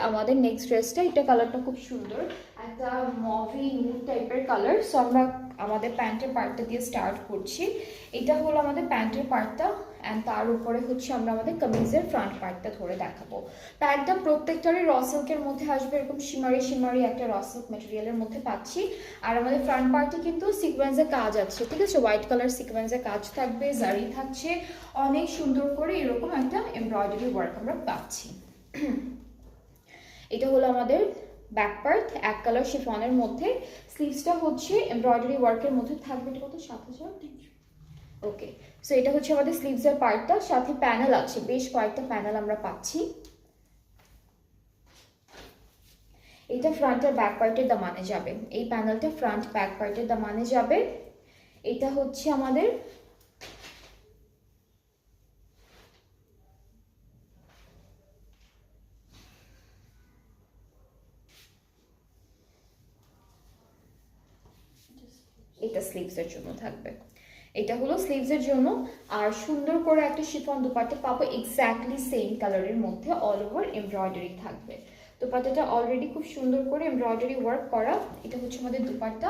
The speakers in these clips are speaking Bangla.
আমাদের নেক্সট ড্রেসটা, এটা কালারটা খুব সুন্দর, একটা মভি নুড টাইপের কালার। সো আমরা আমাদের প্যান্টের পার্টটা দিয়ে স্টার্ট করছি। এটা হলো আমাদের প্যান্টের পার্টটা, অ্যান্ড তার উপরে হচ্ছে আমরা আমাদের কামিজের ফ্রন্ট পার্টটা ধরে দেখাবো। প্যান্টটা প্রত্যেকটারই র সিল্কের মধ্যে আসবে, এরকম শিমারি একটা র সিল্ক ম্যাটেরিয়ালের মধ্যে পাচ্ছি। আর আমাদের ফ্রন্ট পার্টে কিন্তু সিকোয়েন্সের কাজ আছে, ঠিক আছে, হোয়াইট কালার সিকোয়েন্সের কাজ থাকবে, জারি থাকছে, অনেক সুন্দর করে এরকম একটা এমব্রয়ডারি ওয়ার্ক আমরা পাচ্ছি। এটা হলো আমাদের ব্যাক পার্ট, এক কালার শিফনের মধ্যে। স্লিভসটা হচ্ছে এমব্রয়ডারি ওয়ার্কের মধ্যে থাকবে। এটা কত? 7,000। ওকে, সো এটা হচ্ছে আমাদের স্লিভসের পার্টটা, সাথে প্যানেল আছে, বেশ কয়েকটা প্যানেল আমরা পাচ্ছি। এটা ফ্রন্ট আর ব্যাক পার্টের দামানে যাবে, এই প্যানেলটা ফ্রন্ট ব্যাক পার্টের দামানে যাবে। এটা হচ্ছে আমাদের এটা স্লিভসের জন্য থাকবে, এটা হলো স্লিভসের জন্য। আর সুন্দর করে একটা শিফন দুপাট্টা পাবো এক্স্যাক্টলি সেম কালারের মধ্যে, অল ওভার এমব্রয়ডারি থাকবে। দুপাট্টাটা অলরেডি খুব সুন্দর করে এমব্রয়ডারি ওয়ার্ক করা। এটা হচ্ছে আমাদের দুপাট্টা।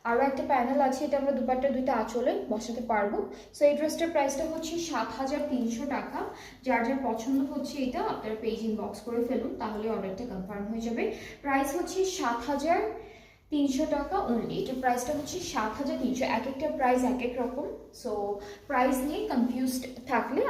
আরও একটা প্যানেল আছে, এটা আমরা দুপাট্টা দুইটা আঁচলে বসাতে পারবো। সো এই ড্রেসটার প্রাইসটা হচ্ছে 7,300 টাকা। যার যার পছন্দ হচ্ছে এটা আপনারা পেজ ইনবক্স করে ফেলুন, তাহলে অর্ডারটা কনফার্ম হয়ে যাবে। প্রাইস হচ্ছে 7,300 টাকা অনলি। এটার প্রাইসটা হচ্ছে 7,300। এক একটা প্রাইস এক এক রকম, সো প্রাইস নিয়ে কনফিউজড থাকলে